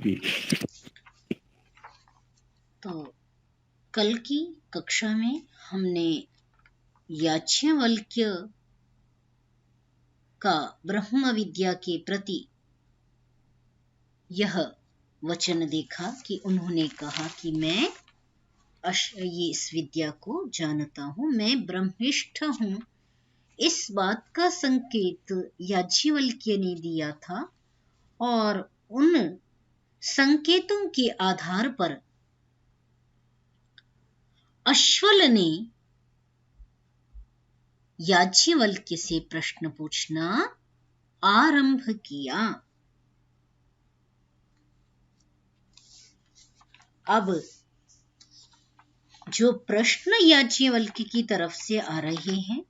जी। तो कल की कक्षा में हमने याज्ञवल्क्य का ब्रह्म विद्या के प्रति यह वचन देखा कि उन्होंने कहा कि मैं ये इस विद्या को जानता हूँ, मैं ब्रह्मिष्ठ हूँ। इस बात का संकेत याज्ञवल्क्य ने दिया था और उन संकेतों के आधार पर अश्वल ने याज्ञवल्क्य से प्रश्न पूछना आरंभ किया। अब जो प्रश्न याज्ञवल्क्य की तरफ से आ रहे हैं,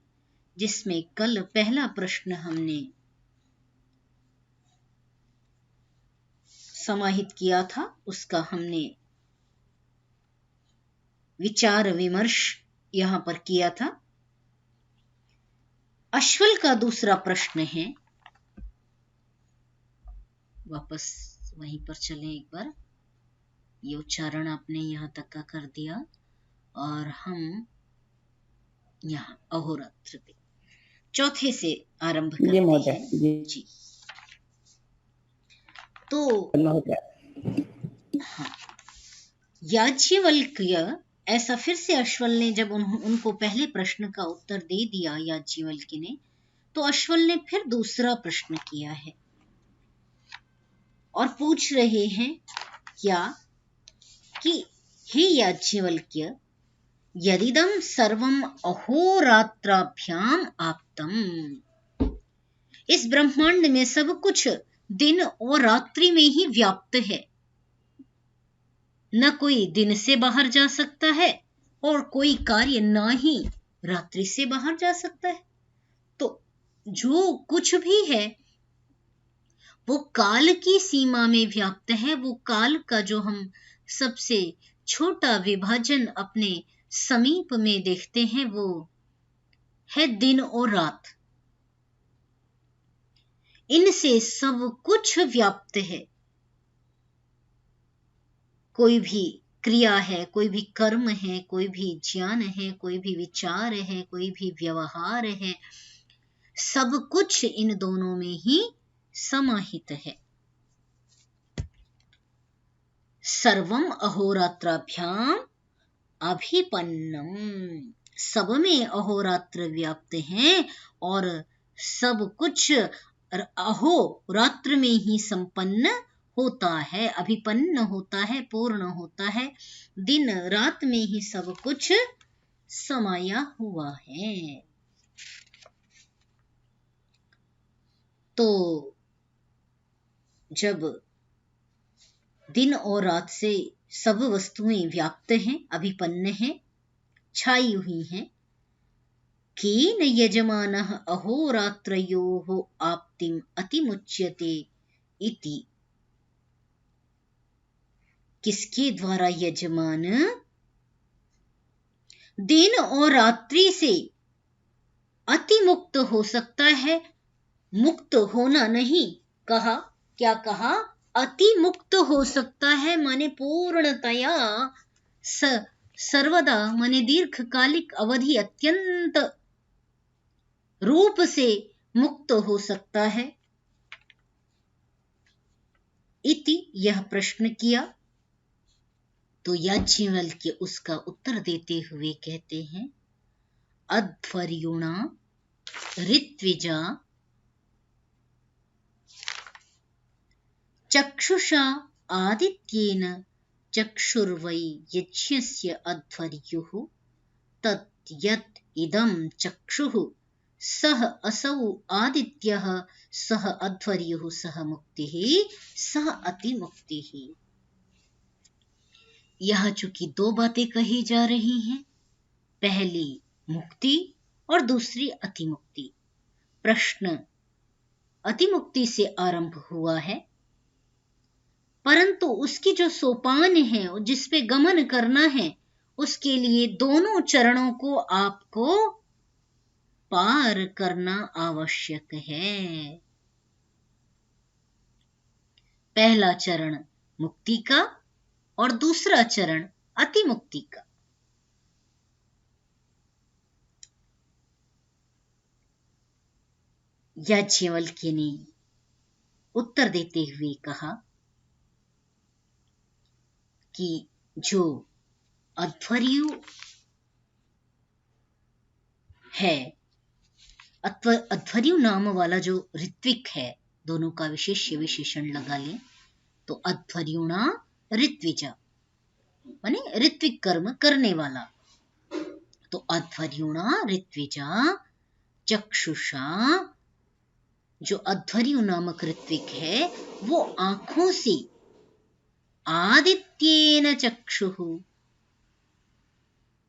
जिसमें कल पहला प्रश्न हमने समाहित किया था, उसका हमने विचार विमर्श यहां पर किया था। अश्वल का दूसरा प्रश्न है, वापस वहीं पर चलें एक बार। ये उच्चारण आपने यहां तक का कर दिया और हम यहाँ अहोरात्र पे चौथे से आरंभ करते हैं। जी, तो हाँ, याज्ञवल्क्य ऐसा फिर से अश्वल ने जब उनको पहले प्रश्न का उत्तर दे दिया याज्ञवल्क्य ने, तो अश्वल ने फिर दूसरा प्रश्न किया है और पूछ रहे हैं क्या कि हे याज्ञवल्क्य, यदिदं सर्वम अहोरात्राभ्याम आप्तम, इस ब्रह्मांड में सब कुछ दिन और रात्रि में ही व्याप्त है, न कोई दिन से बाहर जा सकता है और कोई कार्य न ही रात्रि से बाहर जा सकता है। तो जो कुछ भी है वो काल की सीमा में व्याप्त है। वो काल का जो हम सबसे छोटा विभाजन अपने समीप में देखते हैं वो है दिन और रात। इनसे सब कुछ व्याप्त है। कोई भी क्रिया है, कोई भी कर्म है, कोई भी ज्ञान है, कोई भी विचार है, कोई भी व्यवहार है, सब कुछ इन दोनों में ही समाहित है। सर्वम अहोरात्राभ्याम अभिपन्नम, सब में अहोरात्र व्याप्त हैं और सब कुछ अहोरात्र में ही संपन्न होता है, अभिपन्न होता है, पूर्ण होता है। दिन रात में ही सब कुछ समाया हुआ है। तो जब दिन और रात से सब वस्तुएं व्याप्त हैं, अभिपन्न हैं, छाई हुई हैं, केन यजमानः अहोरात्रयोः आप्तिम अतिमुच्यते इति, किसके द्वारा यजमान दिन और रात्रि से अति मुक्त हो सकता है। मुक्त होना नहीं कहा, क्या कहा? अति मुक्त हो सकता है, माने पूर्णतया सर्वदा, माने दीर्घकालिक अवधि अत्यंत रूप से मुक्त हो सकता है। इति, यह प्रश्न किया। तो याज्ञवल्क्य उसका उत्तर देते हुए कहते हैं, अध्वर्युणा ऋत्विजा चक्षुषा आदित्येन चक्षुर्वै यज्ञस्य अध्वर्युः तत् यत् इदं चक्षुः सह असौ आदित्यः सह अध्वर्युः सह मुक्तिः सह अतिमुक्तिः। यह चूंकि दो बातें कही जा रही हैं, पहली मुक्ति और दूसरी अतिमुक्ति। प्रश्न अतिमुक्ति से आरंभ हुआ है, परंतु उसकी जो सोपान है, जिस पे गमन करना है, उसके लिए दोनों चरणों को आपको पार करना आवश्यक है। पहला चरण मुक्ति का और दूसरा चरण अति मुक्ति का। याज्ञवल्क्य ने उत्तर देते हुए कहा कि जो अध्वर्यु है, अध्वर्यु नाम वाला जो ऋत्विक है, दोनों का विशेष्य विशेषण लगा लें तो अध्वर्युणा ऋत्विजा माने ऋत्विक कर्म करने वाला। तो अध्वर्युणा ऋत्विजा चक्षुषा, जो अध्वर्यु नामक ऋत्विक है वो आंखों से आदित्येन चक्षुः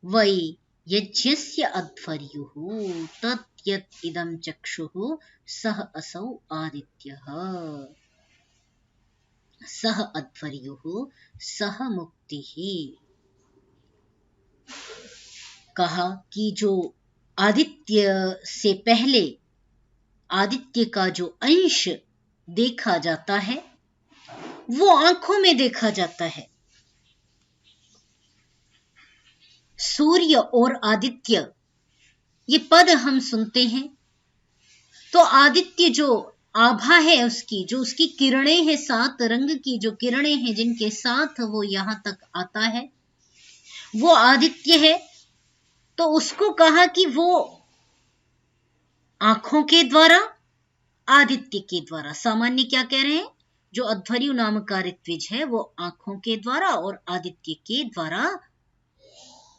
वै यज्ञस्य अध्वर्युः तत् यत् इदं चक्षुः सः असौ आदित्यः सः अध्वर्युः सः मुक्तिः। कहा कि जो आदित्य से पहले आदित्य का जो अंश देखा जाता है वो आंखों में देखा जाता है। सूर्य और आदित्य ये पद हम सुनते हैं तो आदित्य जो आभा है उसकी, जो उसकी किरणें हैं, 7 रंग की जो किरणें हैं जिनके साथ वो यहां तक आता है वो आदित्य है। तो उसको कहा कि वो आंखों के द्वारा, आदित्य के द्वारा, सामान्य क्या कह रहे हैं, जो अध्वर्यु नाम का ऋत्विज है वो आंखों के द्वारा और आदित्य के द्वारा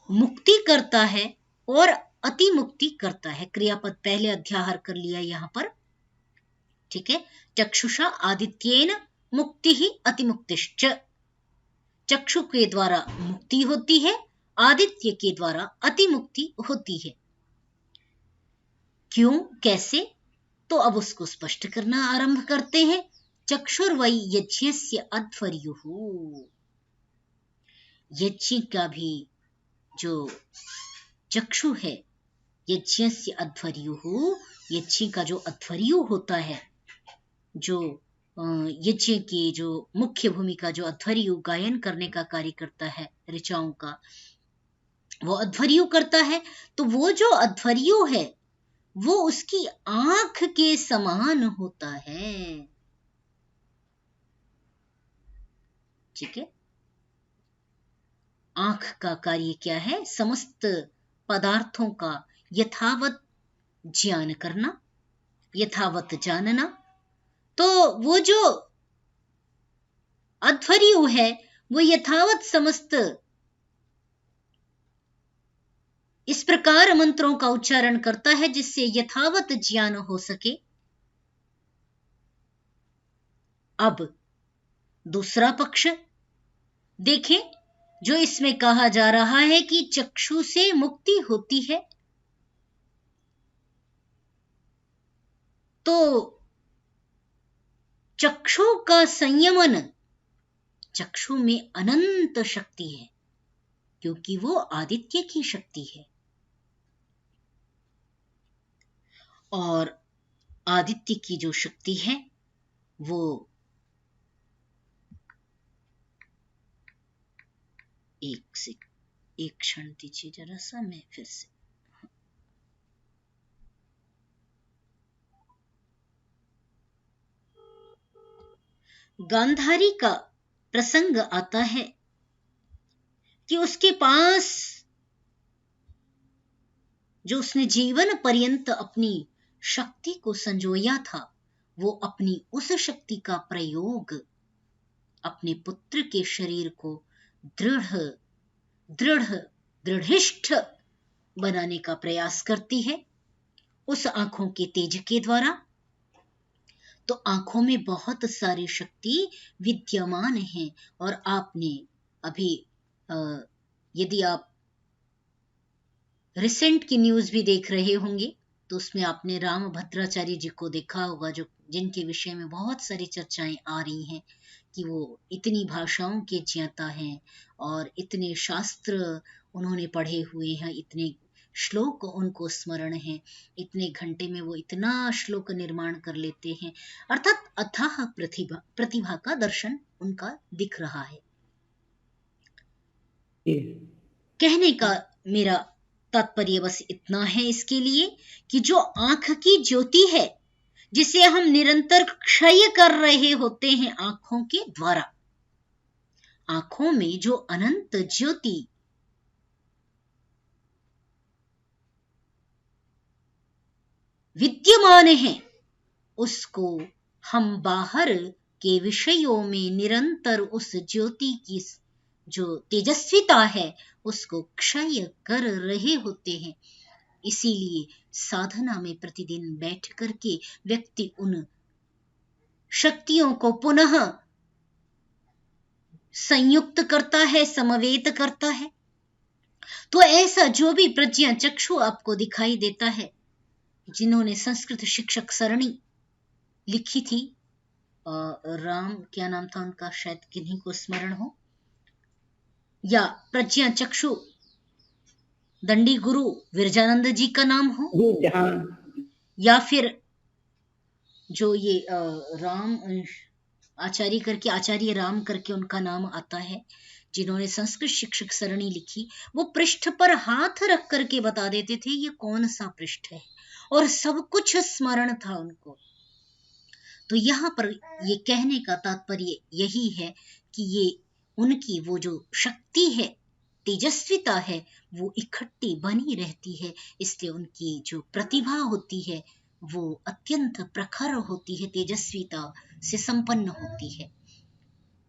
मुक्ति करता है और अति मुक्ति करता है। क्रियापद पहले अध्याहार कर लिया यहां पर, ठीक है। चक्षुषा आदित्येन मुक्ति ही अतिमुक्तिश्च, चक्षु के द्वारा मुक्ति होती है, आदित्य के द्वारा अति मुक्ति होती है। क्यों, कैसे, तो अब उसको स्पष्ट करना आरंभ करते हैं। चक्षुर्वै यज्ञस्य अध्वर्युः, यज्ञ का भी जो चक्षु है, यज्ञस्य अध्वर्युः, यज्ञ का जो अध्वर्यु होता है, जो यज्ञ की जो मुख्य भूमिका, जो अध्वर्यु गायन करने का कार्य करता है ऋचाओं का, वो अध्वर्यु करता है। तो वो जो अध्वर्यु है वो उसकी आंख के समान होता है, ठीक है। आंख का कार्य क्या है, समस्त पदार्थों का यथावत ज्ञान करना, यथावत जानना। तो वो जो अध्वर्यु है वो यथावत समस्त इस प्रकार मंत्रों का उच्चारण करता है जिससे यथावत ज्ञान हो सके। अब दूसरा पक्ष देखें, जो इसमें कहा जा रहा है कि चक्षु से मुक्ति होती है, तो चक्षु का संयमन, चक्षु में अनंत शक्ति है क्योंकि वो आदित्य की शक्ति है और आदित्य की जो शक्ति है वो एक क्षण दीजिए जरा सा, मैं फिर से गांधारी का प्रसंग आता है कि उसके पास जो उसने जीवन पर्यंत अपनी शक्ति को संजोया था वो अपनी उस शक्ति का प्रयोग अपने पुत्र के शरीर को दृढ़िष्ठ बनाने का प्रयास करती है उस आंखों के तेज के द्वारा। तो आंखों में बहुत सारी शक्ति विद्यमान है और आपने अभी यदि आप रिसेंट की न्यूज भी देख रहे होंगे तो उसमें आपने राम भद्राचार्य जी को देखा होगा, जो जिनके विषय में बहुत सारी चर्चाएं आ रही हैं कि वो इतनी भाषाओं के ज्ञाता हैं और इतने शास्त्र उन्होंने पढ़े हुए हैं, इतने श्लोक उनको स्मरण है, इतने घंटे में वो इतना श्लोक निर्माण कर लेते हैं, अर्थात अथाह प्रतिभा का दर्शन उनका दिख रहा है। कहने का मेरा तात्पर्य बस इतना है इसके लिए कि जो आंख की ज्योति है, जिसे हम निरंतर क्षय कर रहे होते हैं आंखों के द्वारा, आंखों में जो अनंत ज्योति विद्यमान है, उसको हम बाहर के विषयों में निरंतर उस ज्योति की जो तेजस्विता है उसको क्षय कर रहे होते हैं। इसीलिए साधना में प्रतिदिन बैठ करके व्यक्ति उन शक्तियों को पुनः संयुक्त करता है, समवेत करता है। तो ऐसा जो भी प्रज्ञा चक्षु आपको दिखाई देता है, जिन्होंने संस्कृत शिक्षक सरणी लिखी थी, राम क्या नाम था उनका, शायद किन्हीं को स्मरण हो, या प्रज्ञा चक्षु दंडी गुरु विरजानंद जी का नाम हो, या फिर जो ये राम आचार्य करके, आचार्य राम करके उनका नाम आता है, जिन्होंने संस्कृत शिक्षक सरणी लिखी, वो पृष्ठ पर हाथ रख करके बता देते थे ये कौन सा पृष्ठ है, और सब कुछ स्मरण था उनको। तो यहाँ पर ये कहने का तात्पर्य यही है कि ये उनकी वो जो शक्ति है, तेजस्विता है, वो इकट्ठी बनी रहती है, इसलिए उनकी जो प्रतिभा होती है वो अत्यंत प्रखर होती है, तेजस्विता से संपन्न होती है।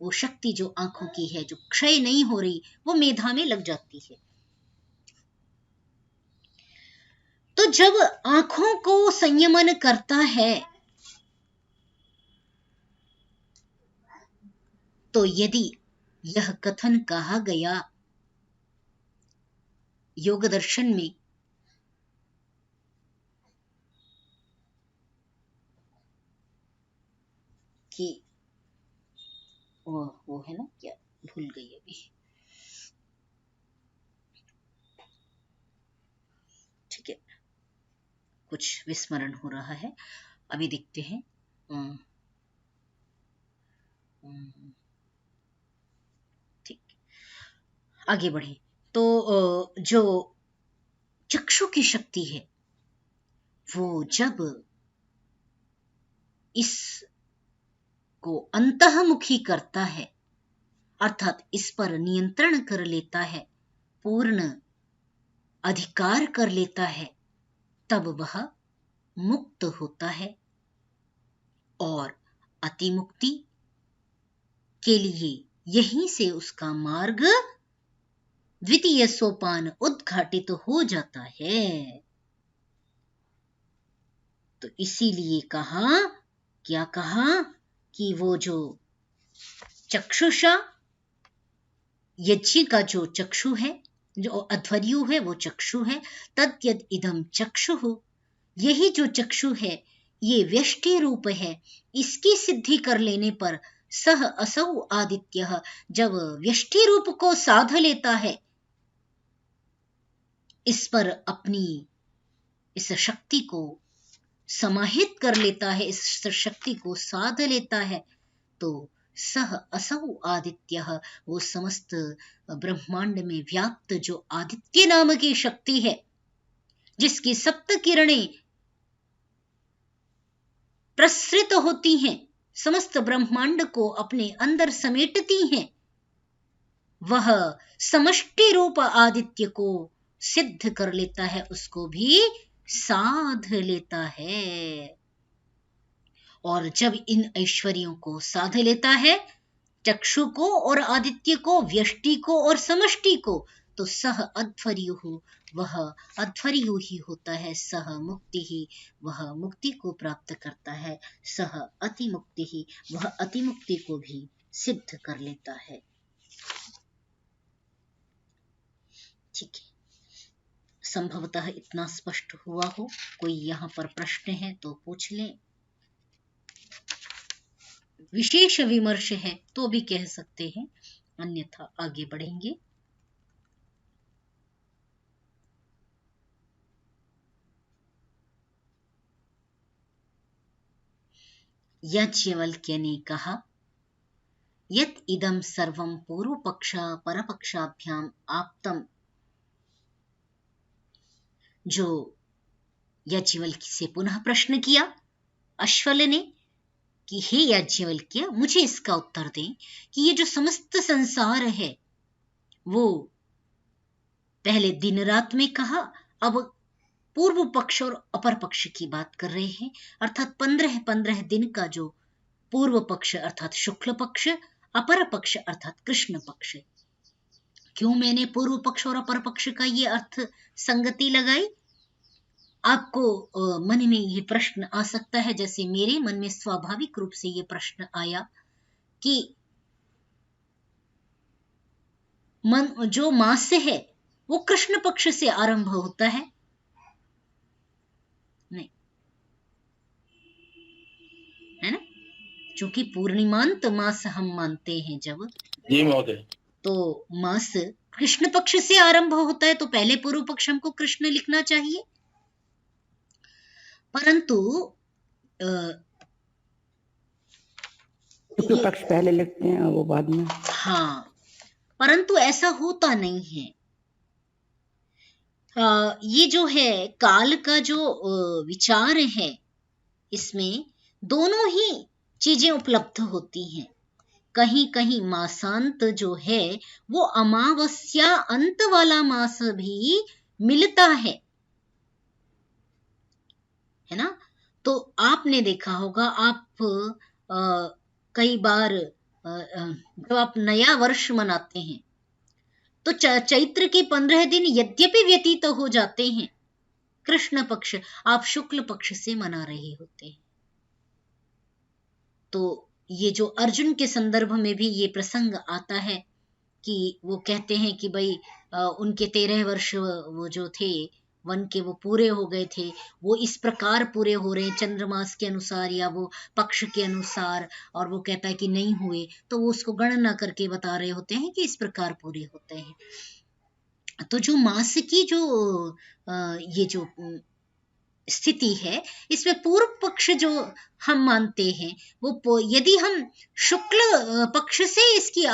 वो शक्ति जो आंखों की है, जो क्षय नहीं हो रही, वो मेधा में लग जाती है। तो जब आंखों को संयमन करता है, तो यदि यह कथन कहा गया योग दर्शन में कि वो है ना, क्या भूल गई अभी, ठीक है, कुछ विस्मरण हो रहा है, अभी देखते हैं। ठीक, आगे बढ़े। तो जो चक्षु की शक्ति है, वो जब इस को अंतःमुखी करता है, अर्थात इस पर नियंत्रण कर लेता है, पूर्ण अधिकार कर लेता है, तब वह मुक्त होता है। और अतिमुक्ति के लिए यहीं से उसका मार्ग, द्वितीय सोपान उद्घाटित हो जाता है। तो इसीलिए कहा, क्या कहा कि वो जो चक्षुषा, यज्ञ का जो चक्षु है, जो अध्वर्यु है, वो चक्षु है। तद्यद इदम चक्षु, यही जो चक्षु है ये व्यष्टि रूप है। इसकी सिद्धि कर लेने पर सह असौ आदित्य, जब व्यष्टि रूप को साध लेता है, इस पर अपनी इस शक्ति को समाहित कर लेता है, इस शक्ति को साध लेता है, तो सह असौ आदित्य, वो समस्त ब्रह्मांड में व्याप्त जो आदित्य नाम की शक्ति है, जिसकी सप्त किरणें प्रसृत होती हैं, समस्त ब्रह्मांड को अपने अंदर समेटती हैं, वह समष्टि रूप आदित्य को सिद्ध कर लेता है, उसको भी साध लेता है। और जब इन ऐश्वर्यों को साध लेता है, चक्षु को और आदित्य को, व्यष्टि को और समष्टि को, तो सह अध्वर्यु, वह अध्वर्यु ही होता है। सह मुक्ति ही, वह मुक्ति को प्राप्त करता है। सह अतिमुक्ति ही, वह अतिमुक्ति को भी सिद्ध कर लेता है। ठीक है, संभवतः इतना स्पष्ट हुआ हो। कोई यहाँ पर प्रश्न है तो पूछ लें, विशेष विमर्श है तो भी कह सकते हैं, अन्यथा आगे बढ़ेंगे। याज्ञवल्क्य ने कहा, यत इदम सर्वं पूर्व पक्ष परपक्षाभ्याम आप्तम। जो याज्ञवल्क्य से पुनः प्रश्न किया अश्वल ने कि हे याज्ञवल्क्य, मुझे इसका उत्तर दें कि ये जो समस्त संसार है वो पहले दिन रात में कहा, अब पूर्व पक्ष और अपर पक्ष की बात कर रहे हैं, अर्थात 15 दिन का जो पूर्व पक्ष अर्थात शुक्ल पक्ष, अपर पक्ष अर्थात कृष्ण पक्ष। क्यों मैंने पूर्व पक्ष और अपर पक्ष का ये अर्थ संगति लगाई? आपको मन में ये प्रश्न आ सकता है, जैसे मेरे मन में स्वाभाविक रूप से ये प्रश्न आया कि जो मास है वो कृष्ण पक्ष से आरंभ होता है? नहीं, है ना? क्योंकि पूर्णिमांत मास हम मानते हैं जब, जी महोदय, तो मास कृष्ण पक्ष से आरंभ होता है, तो पहले पूर्व पक्ष हमको कृष्ण लिखना चाहिए। परंतु शुक्ल पक्ष पहले लिखते हैं वो बाद में। हाँ, परंतु ऐसा होता नहीं है। ये जो है काल का जो विचार है, इसमें दोनों ही चीजें उपलब्ध होती हैं। कहीं कहीं मासांत जो है वो अमावस्या अंत वाला मास भी मिलता है ना? तो आपने देखा होगा, आप कई बार जब आप नया वर्ष मनाते हैं तो चैत्र के 15 दिन यद्यपि व्यतीत हो जाते हैं, कृष्ण पक्ष आप शुक्ल पक्ष से मना रहे होते हैं। तो ये जो अर्जुन के संदर्भ में भी ये प्रसंग आता है कि वो कहते हैं कि भाई उनके 13 वर्ष वो जो थे वन के वो पूरे हो गए थे, वो इस प्रकार पूरे हो रहे हैं चंद्रमास के अनुसार या वो पक्ष के अनुसार, और वो कहता है कि नहीं हुए, तो वो उसको गणना करके बता रहे होते हैं कि इस प्रकार पूरे होते हैं। तो जो मास की जो ये जो स्थिति है, इसमें पूर्व पक्ष जो हम मानते हैं वो यदि हम शुक्ल पक्ष से इसकी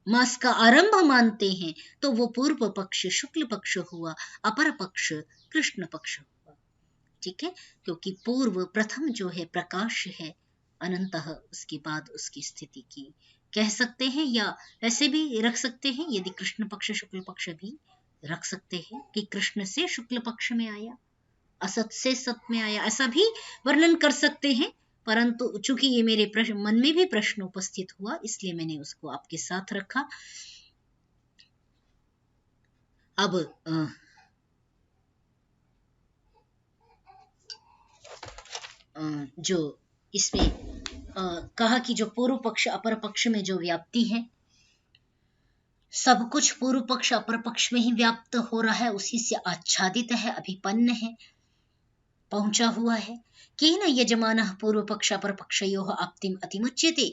मास का आरंभ मानते हैं तो वो पूर्व पक्ष शुक्ल पक्ष हुआ, अपर पक्ष कृष्ण पक्ष हुआ। ठीक है, क्योंकि पूर्व प्रथम जो है प्रकाश है, अनंतः उसके बाद उसकी स्थिति की कह सकते हैं, या वैसे भी रख सकते हैं, यदि कृष्ण पक्ष शुक्ल पक्ष भी रख सकते हैं कि कृष्ण से शुक्ल पक्ष में आया, असत से सत में आया, ऐसा भी वर्णन कर सकते हैं। परंतु चूंकि ये मेरे मन में भी प्रश्न उपस्थित हुआ, इसलिए मैंने उसको आपके साथ रखा। अब जो इसमें कहा कि जो पूर्व पक्ष अपर पक्ष में जो व्याप्ति है, सब कुछ पूर्व पक्ष अपर पक्ष में ही व्याप्त हो रहा है, उसी से आच्छादित है, अभिपन्न है, पहुंचा हुआ है। केन यजमानः पूर्व पक्ष अपर पक्षयोः आप्तिम अतिमुच्यते।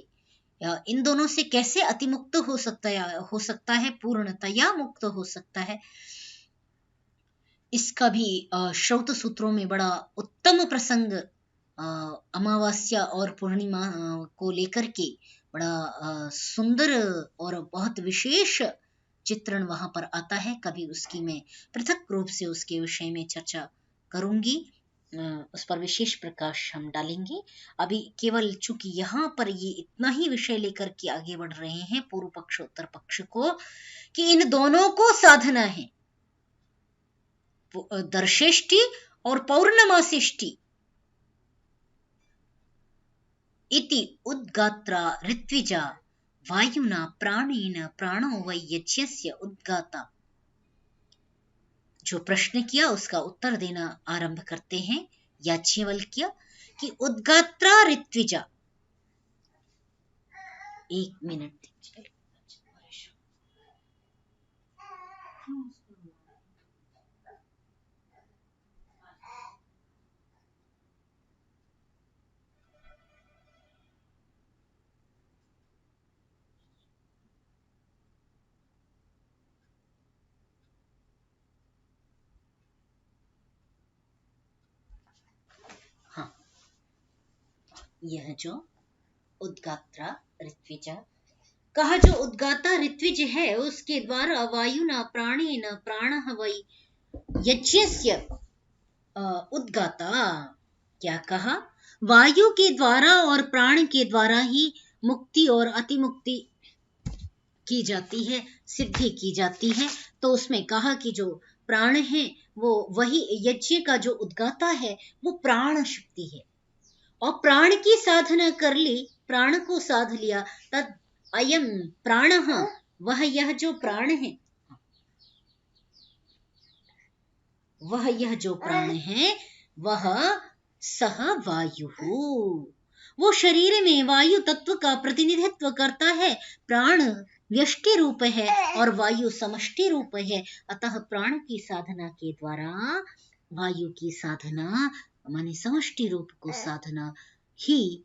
इन दोनों से कैसे अतिमुक्त हो सकता है, पूर्णतया मुक्त हो सकता है। इसका भी श्रौत सूत्रों में बड़ा उत्तम प्रसंग अमावस्या और पूर्णिमा को लेकर के बड़ा सुंदर और बहुत विशेष चित्रण वहां पर आता है। कभी उसकी मैं पृथक रूप से उसके विषय में चर्चा करूंगी, उस पर विशेष प्रकाश हम डालेंगे। अभी केवल चूंकि यहाँ पर ये इतना ही विषय लेकर के आगे बढ़ रहे हैं पूर्व पक्ष उत्तर पक्ष को, कि इन दोनों को साधना है, दर्शेष्टि और पौर्णमासिष्टि इति उद्गात्रा ऋत्विजा वायुना प्राणेन प्राणो वै यज्ञस्य उद्गाता। जो प्रश्न किया उसका उत्तर देना आरंभ करते हैं याज्ञवल्क्य कि उद्गात्रा ऋत्विजा। एक मिनट यह जो उद्गात्रा ऋत्विज, कहा जो उद्गाता ऋत्विज है उसके द्वारा वायुना प्राणेन प्राणः वै यज्ञस्य उद्गाता। क्या कहा? वायु के द्वारा और प्राण के द्वारा ही मुक्ति और अतिमुक्ति की जाती है, सिद्धि की जाती है। तो उसमें कहा कि जो प्राण है वो वही यज्ञ का जो उद्गाता है वो प्राण शक्ति है, और प्राण की साधना कर ली, प्राण को साध लिया, तद अयम प्राणः, वह यह जो प्राण है, वह यह जो प्राण है वह सह वायु, वो शरीर में वायु तत्व का प्रतिनिधित्व करता है। प्राण व्यष्टि रूप है और वायु समष्टि रूप है। अतः प्राण की साधना के द्वारा वायु की साधना माने समष्टि रूप को साधना ही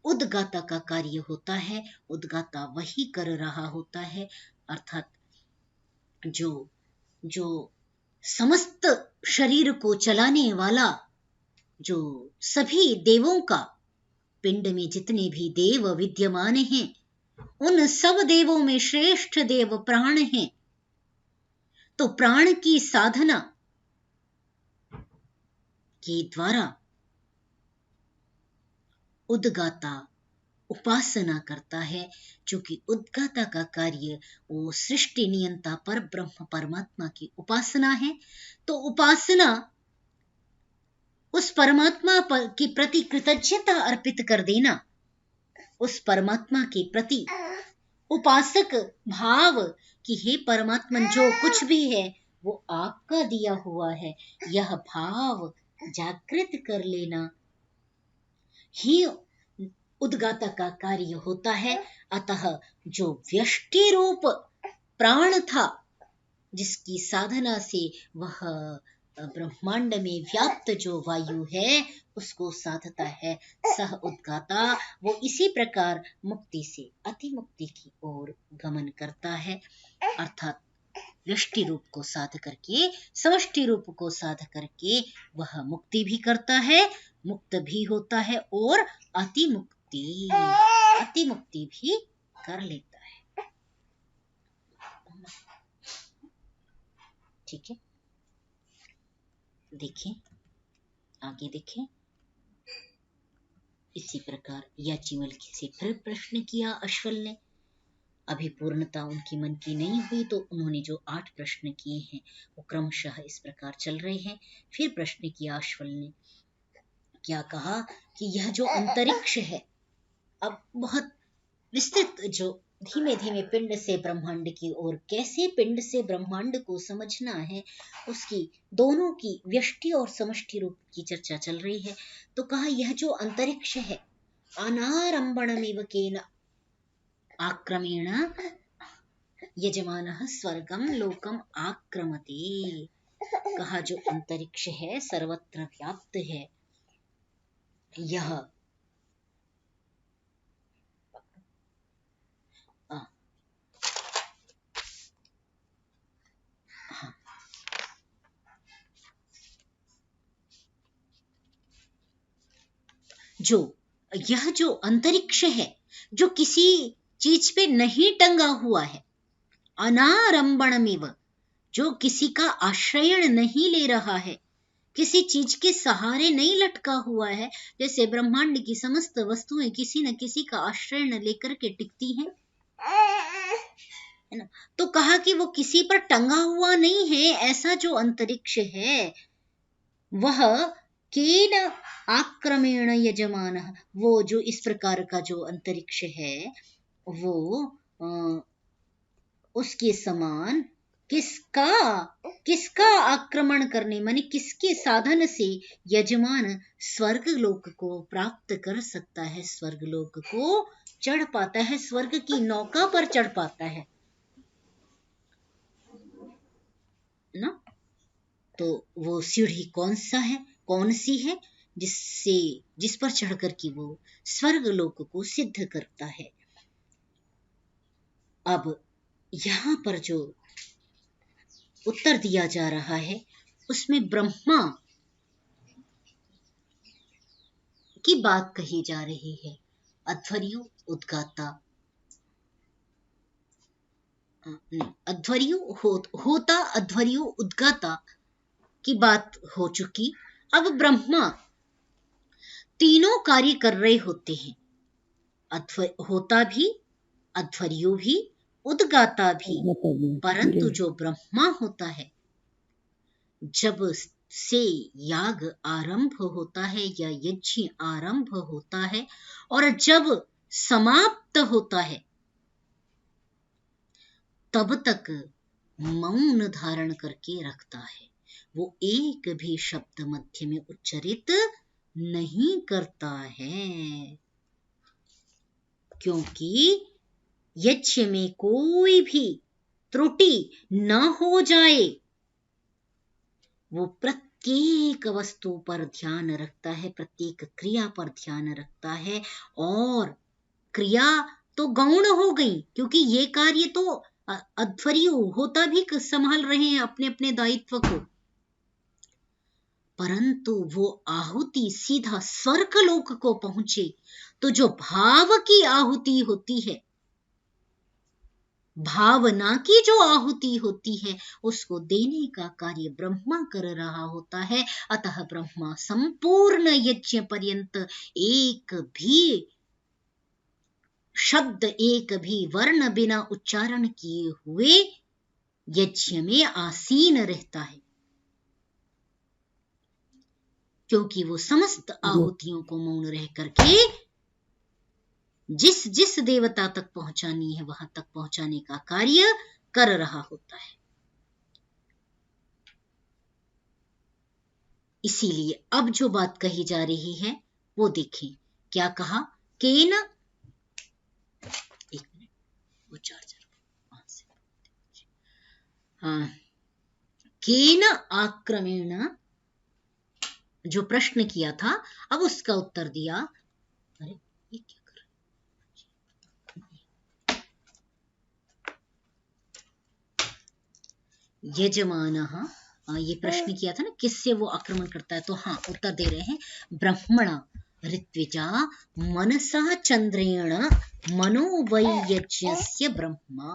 उद्गाता का कार्य होता है। उद्गाता वही कर रहा होता है, अर्थात जो समस्त शरीर को चलाने वाला, जो सभी देवों का, पिंड में जितने भी देव विद्यमान हैं उन सब देवों में श्रेष्ठ देव प्राण हैं। तो प्राण की साधना के द्वारा उद्गाता उपासना करता है, क्योंकि उद्गाता का कार्य वो सृष्टि नियंता पर ब्रह्म परमात्मा की उपासना है। तो उपासना उस परमात्मा के प्रति कृतज्ञता अर्पित कर देना, उस परमात्मा के प्रति उपासक भाव कि हे परमात्मन जो कुछ भी है वो आपका दिया हुआ है, यह भाव जागृत कर लेना ही उद्गाता का कार्य होता है। अतः जो व्यष्टि रूप प्राण था, जिसकी साधना से वह ब्रह्मांड में व्याप्त जो वायु है उसको साधता है सह उद्गाता, वो इसी प्रकार मुक्ति से अति मुक्ति की ओर गमन करता है। अर्थात व्यष्टि रूप को साध करके, समष्टि रूप को साध करके वह मुक्ति भी करता है, मुक्त भी होता है और अति मुक्ति भी कर लेता है। ठीक है, देखें आगे देखें। इसी प्रकार याचिमल से फिर प्रश्न किया अश्वल ने। अभी पूर्णता उनकी मन की नहीं हुई, तो उन्होंने जो 8 प्रश्न किए हैं वो क्रमशः इस प्रकार चल रहे हैं। फिर प्रश्न किया अश्वल ने। क्या कहा कि यह जो अंतरिक्ष है, अब बहुत विस्तृत, जो धीमे धीमे पिंड से ब्रह्मांड की ओर, कैसे पिंड से ब्रह्मांड को समझना है, उसकी दोनों की व्यष्टि और समष्टि रूप की चर्चा चल रही है। तो कहा यह जो अंतरिक्ष है, अनारंभणमिव केन आक्रमेण यजमानः स्वर्गम लोकम आक्रमते। कहा जो अंतरिक्ष है सर्वत्र व्याप्त है, यह यह जो अंतरिक्ष है जो किसी चीज पे नहीं टंगा हुआ है, अनारंभणमिव, जो किसी का आश्रय नहीं ले रहा है, किसी चीज के सहारे नहीं लटका हुआ है। जैसे ब्रह्मांड की समस्त वस्तुएं किसी न किसी का आश्रय न लेकर के टिकती हैं, है ना। तो कहा कि वो किसी पर टंगा हुआ नहीं है। ऐसा जो अंतरिक्ष है वह केन आक्रमेण यजमानः, वो जो इस प्रकार का जो अंतरिक्ष है वो उसके समान किसका आक्रमण करने, माने किसके साधन से यजमान स्वर्ग लोक को प्राप्त कर सकता है, स्वर्ग लोक को चढ़ पाता है, स्वर्ग की नौका पर चढ़ पाता है ना। तो वो सीढ़ी कौन सी है जिस पर चढ़कर के वो स्वर्ग लोक को सिद्ध करता है। अब यहां पर जो उत्तर दिया जा रहा है उसमें ब्रह्मा की बात कही जा रही है। अध्वर्यु उद्गाता, होता अध्वर्यु उद्गाता की बात हो चुकी। अब ब्रह्मा तीनों कार्य कर रहे होते हैं, होता भी, अध्वर्यु भी, उद्गाता भी। परंतु जो ब्रह्मा होता है, जब से याग आरंभ होता है या यज्ञ आरंभ होता है और जब समाप्त होता है, तब तक मौन धारण करके रखता है। वो एक भी शब्द मध्य में उच्चरित नहीं करता है, क्योंकि यज्ञ में कोई भी त्रुटि न हो जाए। वो प्रत्येक वस्तु पर ध्यान रखता है, प्रत्येक क्रिया पर ध्यान रखता है। और क्रिया तो गौण हो गई, क्योंकि ये कार्य तो अध्वर्यु होता भी संभाल रहे हैं अपने अपने दायित्व को, परंतु वो आहुति सीधा स्वर्ग लोक को पहुंचे तो जो भाव की आहुति होती है, भावना की जो आहुति होती है, उसको देने का कार्य ब्रह्मा कर रहा होता है। अतः ब्रह्मा संपूर्ण यज्ञ पर्यंत एक भी शब्द, एक भी वर्ण बिना उच्चारण किए हुए यज्ञ में आसीन रहता है, क्योंकि वो समस्त आहुतियों को मौन रह करके जिस जिस देवता तक पहुंचानी है वहां तक पहुंचाने का कार्य कर रहा होता है। इसीलिए अब जो बात कही जा रही है वो देखें, क्या कहा, केन, एक मिनट, वो चार्जर केन आक्रमेण, जो प्रश्न किया था अब उसका उत्तर दिया। अरे ये क्या कर रहे, यजमानः, ये प्रश्न किया था ना, किससे वो आक्रमण करता है, तो हाँ उत्तर दे रहे हैं, ब्रह्मणा ऋत्विजा मनसा चंद्रेण मनोवैयज्ञस्य ब्रह्मा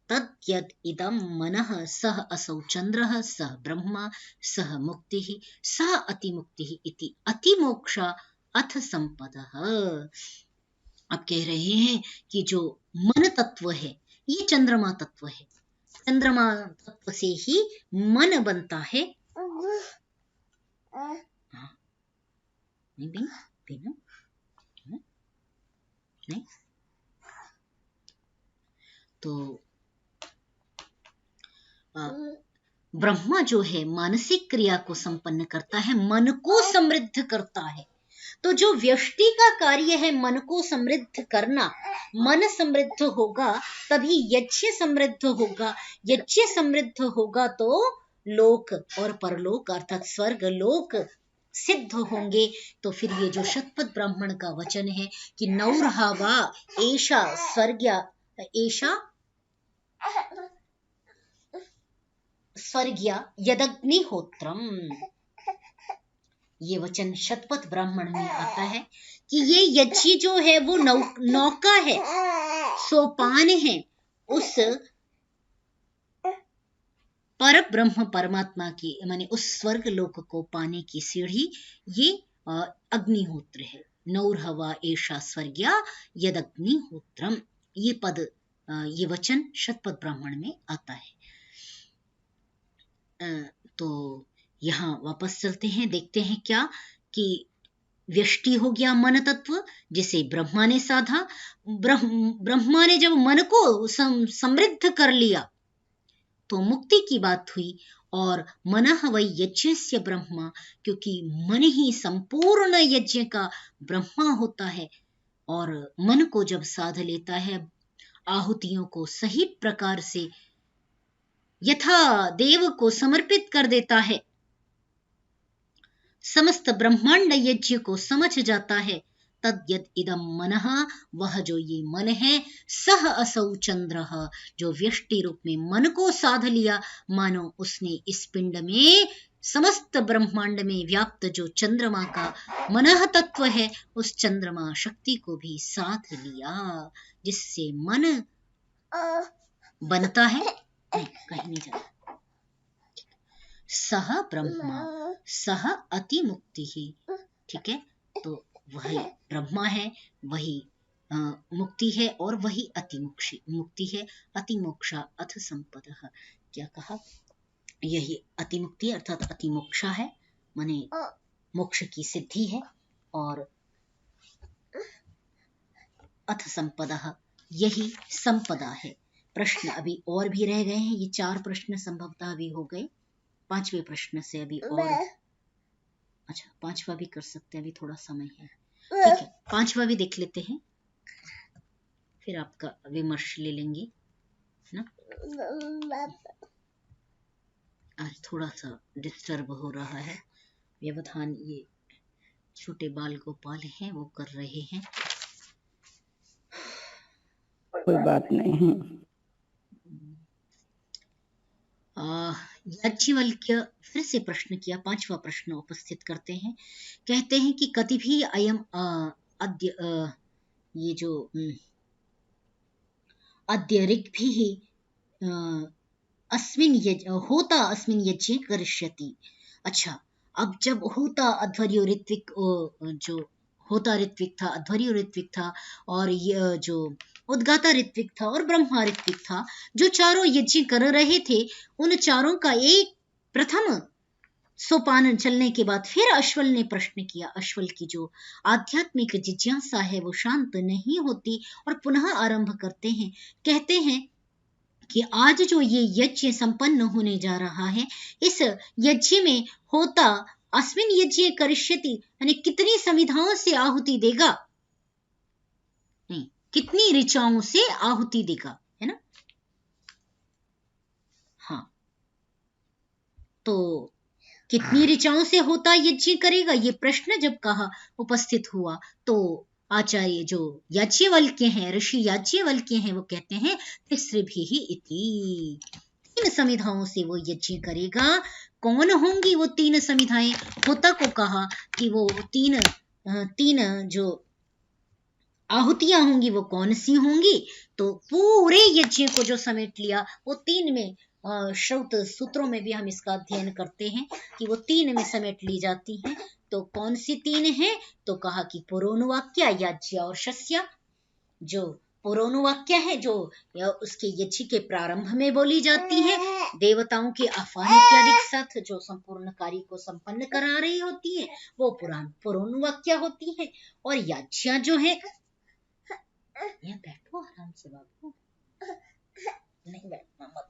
तद्यद इदं मनः सह असौ चंद्रः सह ब्रह्मा सह मुक्तिः सह अतिमुक्तिः इति अतिमोक्षा अथ संपदः। अब कह रहे हैं कि जो मन तत्व है ये चंद्रमा तत्व है, चंद्रमा तत्व से ही मन बनता है। नहीं तो ब्रह्मा जो है मानसिक क्रिया को संपन्न करता है, मन को समृद्ध करता है। तो जो व्यष्टि का कार्य है मन को समृद्ध करना, मन समृद्ध होगा तभी यज्ञ समृद्ध होगा, यज्ञ समृद्ध होगा तो लोक और परलोक अर्थात स्वर्ग लोक सिद्ध होंगे। तो फिर ये जो शतपथ ब्राह्मण का वचन है कि नौरहावा एषा स्वर्ग्या एषा स्वर्ग्या यदग्निहोत्रम, ये वचन शतपथ ब्राह्मण में आता है कि ये यज्ञ जो है वो नौका है, सोपान है उस पर ब्रह्म परमात्मा की, माने उस स्वर्ग लोक को पाने की सीढ़ी ये अग्निहोत्र है। नौरहवा एषा स्वर्ग्या यदग्निहोत्रम, ये पद, ये वचन शतपथ ब्राह्मण में आता है। तो यहाँ वापस चलते हैं, देखते हैं क्या कि व्यष्टि हो गया मन तत्व जिसे ब्रह्मा ने साधा। ब्रह्मा ने जब मन को समृद्ध कर लिया तो मुक्ति की बात हुई। और मनः वै यज्ञस्य ब्रह्मा, क्योंकि मन ही संपूर्ण यज्ञ का ब्रह्मा होता है और मन को जब साध लेता है, आहुतियों को सही प्रकार से यथा देव को समर्पित कर देता है, समस्त ब्रह्मांड यज्ञ को समझ जाता है, तद्यद इदम मनः, वह जो ये मन है, सह असौ चंद्रः, जो व्यष्टि रूप में मन को साध लिया, मानो उसने इस पिंड में समस्त ब्रह्मांड में व्याप्त जो चंद्रमा का मनः तत्व है, उस चंद्रमा शक्ति को भी साथ लिया, जिससे मन बनता है। नहीं, कहीं नहीं जाना। सह ब्रह्मा सह अति मुक्ति ही, ठीक है। तो वही ब्रह्मा है, वही मुक्ति है, और वही अति मुक्ति है। अति मोक्षा अथ संपदः, क्या कहा? यही अति मुक्ति अर्थात अति मोक्षा है, माने मोक्ष की सिद्धि है। और अथ संपदः, यही संपदा है। प्रश्न अभी और भी रह गए हैं, ये 4 प्रश्न संभवतः अभी हो गए। 5वें प्रश्न से अभी और, अच्छा 5वां भी कर सकते हैं, अभी थोड़ा समय है, ठीक है। 5वां भी देख लेते हैं, फिर आपका विमर्श ले लेंगे, है ना। आज थोड़ा सा डिस्टर्ब हो रहा है, व्यवधान ये छोटे बाल गोपाल हैं वो कर रहे हैं। कोई बात नहीं। याज्ञवल्क्य फिर से प्रश्न किया, 5वां प्रश्न उपस्थित करते हैं। कहते हैं कि कति भी अयम अद्य ये जो अद्य ऋग्भिः होता अस्मिन् यज्ञे करिष्यति। अच्छा, अब जब होता अध्वर्यो ऋत्विक, जो होता ऋत्विक था, अध्वर्यो ऋत्विक था, और ये जो उद्गाता ऋत्विक था और ब्रह्मा ऋत्विक था, जो चारों यज्ञ कर रहे थे, उन चारों का एक प्रथम सोपान चलने के बाद फिर अश्वल ने प्रश्न किया। अश्वल की जो आध्यात्मिक जिज्ञासा है वो शांत नहीं होती और पुनः आरंभ करते हैं। कहते हैं कि आज जो ये यज्ञ संपन्न होने जा रहा है, इस यज्ञ में होता अस्मिन् यज्ञे करिष्यति, यानी कितनी समिधाओं से आहुति देगा, नहीं कितनी ऋचाओं से आहुति देगा, है ना। हाँ, तो कितनी ऋचाओं से होता यज्ञ करेगा, ये प्रश्न जब कहा उपस्थित हुआ, तो आचार्य जो याज्ञवल्क्य हैं, ऋषि याज्ञवल्क्य हैं, वो कहते हैं तिस्रिभिः इति, 3 समिधाओं से वो यज्ञ करेगा। कौन होंगी वो 3 समिधाएं? होता को कहा कि वो 3 जो आहुतियां होंगी वो कौन सी होंगी, तो पूरे यज्ञ को जो समेट लिया वो 3 में, श्रुत सूत्रों में भी हम इसका अध्ययन करते हैं कि वो 3 में समेट ली जाती हैं। तो कौन सी 3 हैं? तो कहा कि पुरोनुवाक्या, याज्ञ और शस्य। जो पुरोनुवाक्या है, जो उसके यज्ञ के प्रारंभ में बोली जाती है, देवताओं के आह्वान इत्यादि के साथ जो संपूर्ण कार्य को संपन्न करा रही होती है, वो पुरोनुवाक्या होती है। और याज्ञ जो है, ये बैठो आराम से बाबू, नहीं बैठना मत।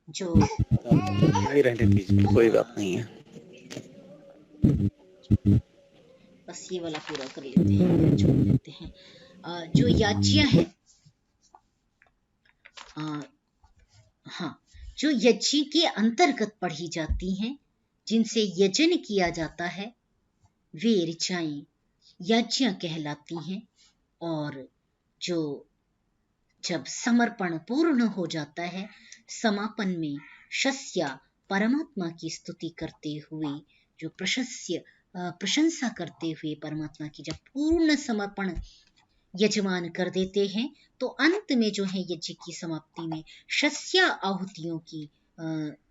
जो नहीं रहने दीजिए, कोई बात नहीं है, बस ये वाला पूरा कर लेते हैं, छोड़ देते हैं। जो याज्ञ है, हाँ, जो यज्ञ के अंतर्गत पढ़ी जाती हैं, जिनसे यजन किया जाता है, वे ऋचाएं यज्ञ कहलाती हैं। और जो जब समर्पण पूर्ण हो जाता है, समापन में शस्य परमात्मा की स्तुति करते हुए, जो प्रशंसा करते हुए परमात्मा की जब पूर्ण समर्पण यजमान कर देते हैं, तो अंत में जो है यज्ञ की समाप्ति में शस्य आहुतियों की,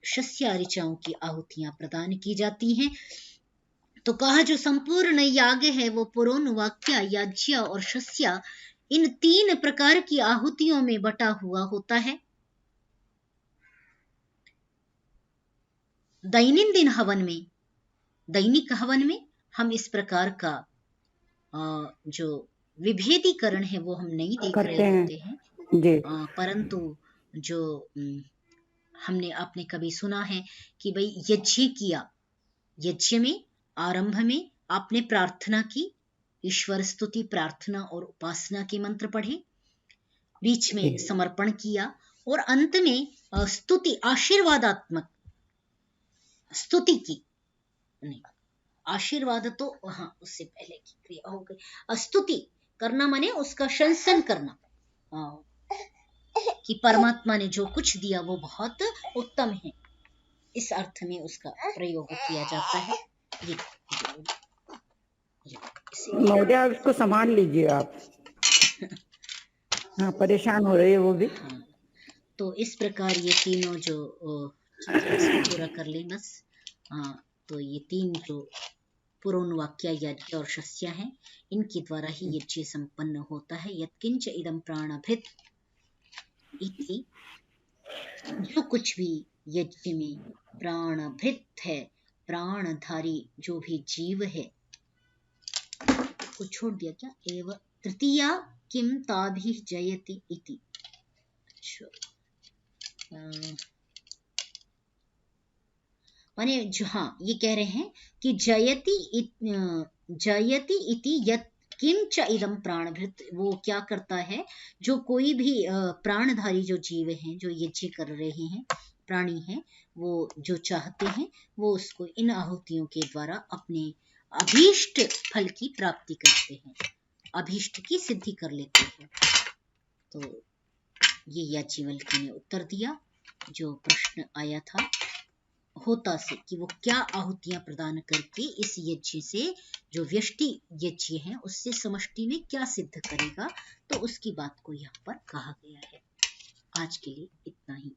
शस्य ऋचाओं की आहुतियां प्रदान की जाती हैं। तो कहा जो संपूर्ण याग है वो पुरोनुवाक्या, याज्ञ और शस्य, इन 3 प्रकार की आहुतियों में बटा हुआ होता है। दैनिक हवन में हम इस प्रकार का जो विभेदीकरण है वो हम नहीं देख रहे होते हैं जी। परंतु जो आपने कभी सुना है कि भाई यज्ञ किया, यज्ञ में आरंभ में आपने प्रार्थना की, ईश्वर स्तुति, प्रार्थना और उपासना के मंत्र पढ़े, बीच में समर्पण किया, और अंत में स्तुति, आशीर्वादात्मक स्तुति की, नहीं आशीर्वाद तो हाँ उससे पहले की क्रिया हो गई, स्तुति करना माने उसका शंसन करना, कि परमात्मा ने जो कुछ दिया वो बहुत उत्तम है, इस अर्थ में उसका प्रयोग किया जाता है। महोदय आप इसको संभाल लीजिए आप। हाँ, परेशान हो रही है वो भी। हाँ, तो इस प्रकार ये तीनों जो इसको पूरा कर लें बस। तो ये तीन जो पुरोन वाक्य यज्ञ और शस्य हैं, इनके द्वारा ही यज्ञ संपन्न होता है। यत्किंच इदम प्राणभृत इति, जो कुछ भी यज्ञ में प्राणभृत है, प्राणधारी जो भी जीव है, को छोड़ दिया क्या, एव तृतीया किम ताभिः जयति इति। माने जो, हाँ, ये कह रहे हैं कि जयति इति यत् किंच इदम प्राणभृत, वो क्या करता है, जो कोई भी प्राणधारी जो जीव हैं, जो यज्ञ कर रहे हैं, प्राणी हैं, वो जो चाहते हैं वो उसको इन आहुतियों के द्वारा अपने अभीष्ट फल की प्राप्ति करते हैं, अभीष्ट की सिद्धि कर लेते हैं। तो ये याज्ञवल्क्य ने उत्तर दिया जो प्रश्न आया था होता से, कि वो क्या आहुतियां प्रदान करके इस यज्ञ से, जो व्यष्टि यज्ञ है उससे समष्टि में क्या सिद्ध करेगा, तो उसकी बात को यहाँ पर कहा गया है। आज के लिए इतना ही।